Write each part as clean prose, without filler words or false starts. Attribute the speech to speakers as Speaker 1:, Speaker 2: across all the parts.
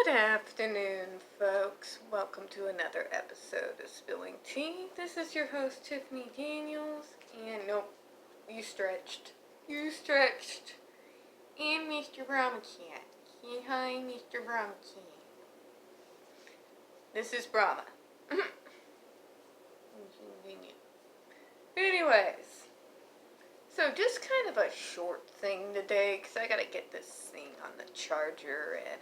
Speaker 1: afternoon, folks. Welcome to another episode of Spilling Tea. This is your host, Tiffany Daniels. And nope, you stretched. You stretched. And Mr. Brahma Cat. Say hi, Mr. Brahma Cat. This is Brahma. Anyways, so just kind of a short thing today, because I gotta get this thing on the charger and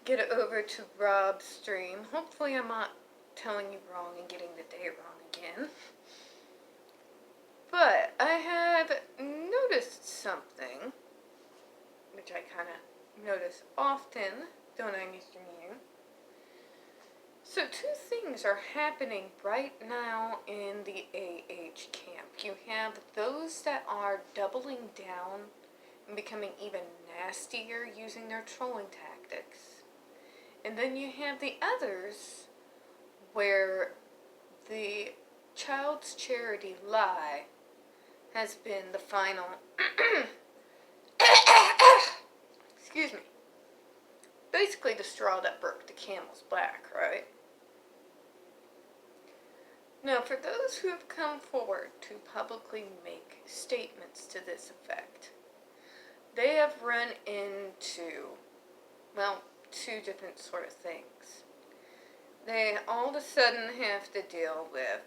Speaker 1: get it over to Rob's stream. Hopefully I'm not telling you wrong and getting the day wrong again. But I have noticed something, which I kind of notice often, don't I, Mr. Mew? So two things are happening right now in the AH camp. You have those that are doubling down and becoming even nastier using their trolling tactics. And then you have the others where the child's charity lie has been the final excuse me, basically the straw that broke the camel's back, right? Now, for those who have come forward to publicly make statements to this effect, they have run into, well, two different sort of things. They all of a sudden have to deal with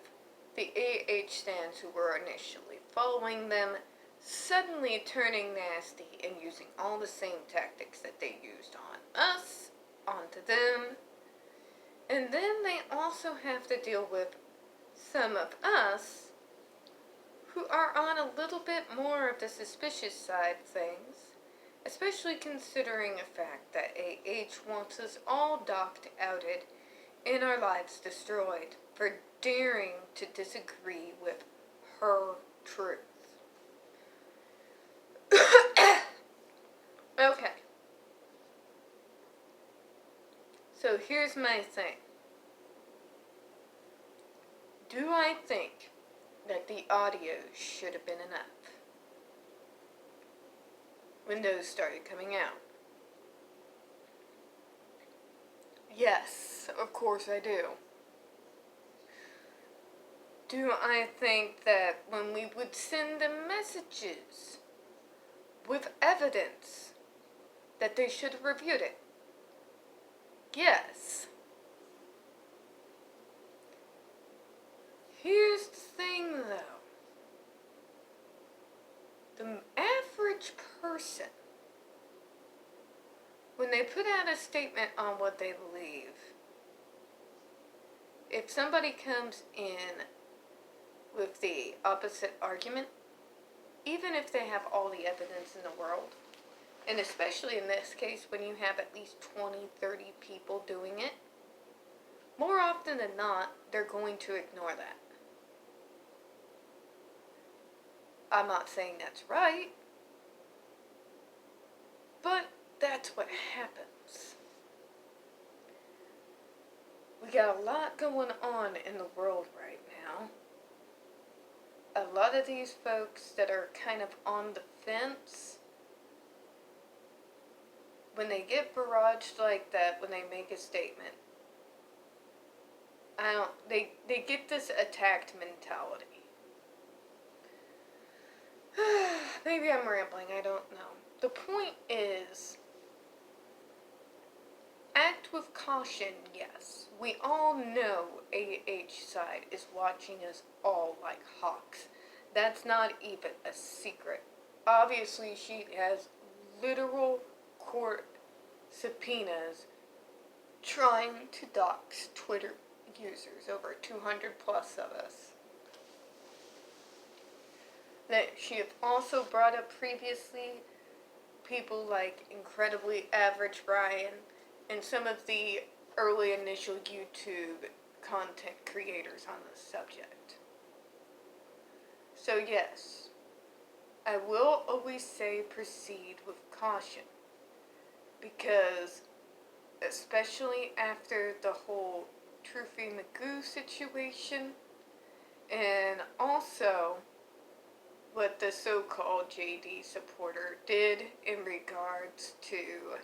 Speaker 1: the AH stands who were initially following them, suddenly turning nasty and using all the same tactics that they used on us, onto them. And then they also have to deal with some of us who are on a little bit more of the suspicious side of things, especially considering the fact that AH wants us all docked, outed, and our lives destroyed for daring to disagree with her truth. Okay. So here's my thing. Do I think that the audio should have been enough when those started coming out? Yes, of course I do. Do I think that when we would send them messages with evidence that they should have reviewed it? Yes. Here's the thing, though. The average person, when they put out a statement on what they believe, if somebody comes in with the opposite argument, even if they have all the evidence in the world, and especially in this case when you have at least 20, 30 people doing it, more often than not, they're going to ignore that. I'm not saying that's right, but that's what happens. We got a lot going on in the world right now. A lot of these folks that are kind of on the fence, when they get barraged like that, when they make a statement, they get this attacked mentality. Maybe I'm rambling, I don't know. The point is, act with caution, yes. We all know AH side is watching us all like hawks. That's not even a secret. Obviously, she has literal court subpoenas trying to dox Twitter users, over 200 plus of us. That she have also brought up previously people like Incredibly Average Ryan and some of the early initial YouTube content creators on this subject. So yes, I will always say proceed with caution, because especially after the whole Truffy Magoo situation, and also what the so-called JD supporter did in regards to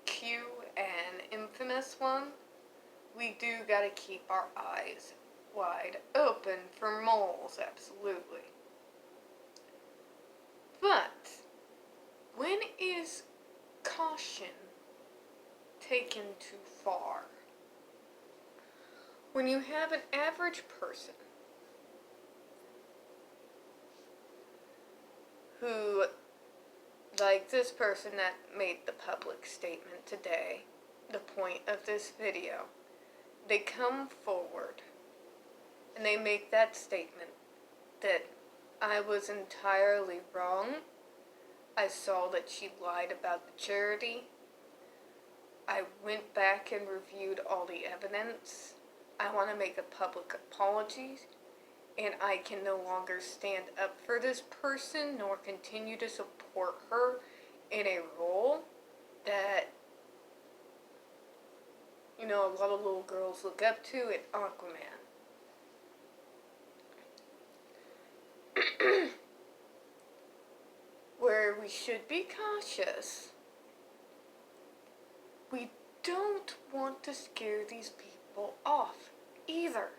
Speaker 1: Q and infamous one, we do gotta keep our eyes wide open for moles, absolutely. But when is caution taken too far? When you have an average person who, like this person that made the public statement today, the point of this video, they come forward and they make that statement that I was entirely wrong. I saw that she lied about the charity. I went back and reviewed all the evidence. I want to make a public apology, and I can no longer stand up for this person nor continue to support her in a role that, a lot of little girls look up to in Aquaman. Where we should be cautious. We don't want to scare these people off either.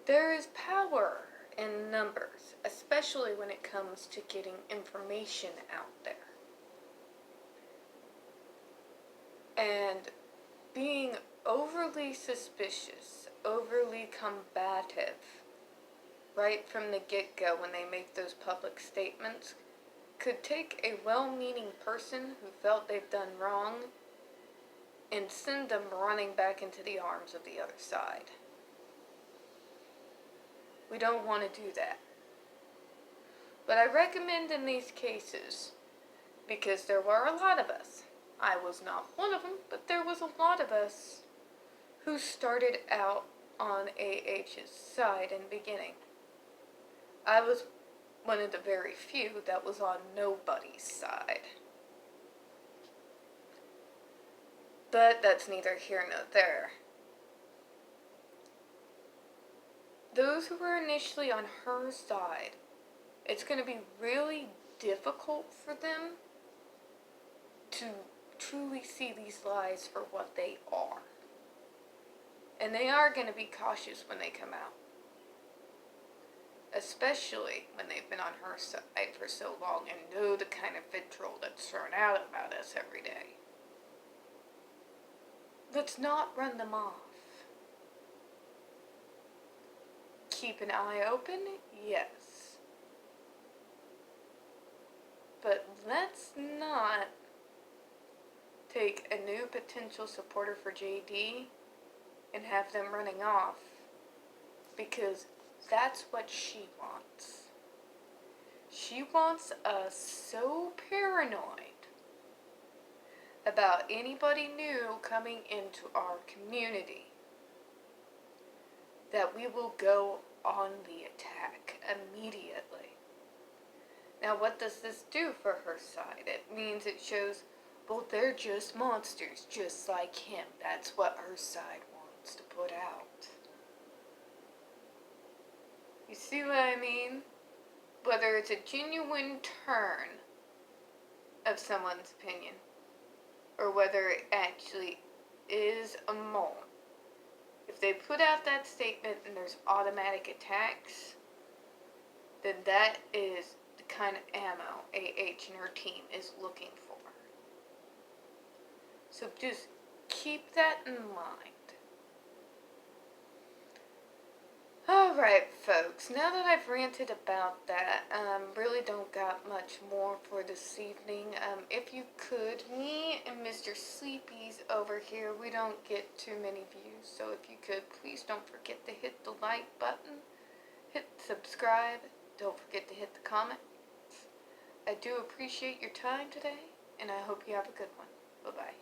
Speaker 1: There is power in numbers, especially when it comes to getting information out there. And being overly suspicious, overly combative, right from the get-go when they make those public statements, could take a well-meaning person who felt they've done wrong and send them running back into the arms of the other side. We don't want to do that. But I recommend in these cases, because there were a lot of us, I was not one of them, but there was a lot of us who started out on AH's side in the beginning. I was one of the very few that was on nobody's side. But that's neither here nor there. Those who were initially on her side, it's going to be really difficult for them to truly see these lies for what they are. And they are going to be cautious when they come out. Especially when they've been on her side for so long and know the kind of vitriol that's thrown out about us every day. Let's not run them off. Keep an eye open? Yes. But let's not take a new potential supporter for JD and have them running off, because that's what she wants. She wants us so paranoid about anybody new coming into our community that we will go on the attack immediately. Now, what does this do for her side? It means it shows, well, they're just monsters, just like him. That's what her side wants to put out. You see what I mean? Whether it's a genuine turn of someone's opinion, or whether it actually is a mole. If they put out that statement and there's automatic attacks, then that is the kind of ammo AH and her team is looking for. So just keep that in mind. Alright, folks, now that I've ranted about that, really don't got much more for this evening. If you could, me and Mr. Sleepy's over here, we don't get too many views, so if you could, please don't forget to hit the like button, hit subscribe, don't forget to hit the comment. I do appreciate your time today, and I hope you have a good one. Bye-bye.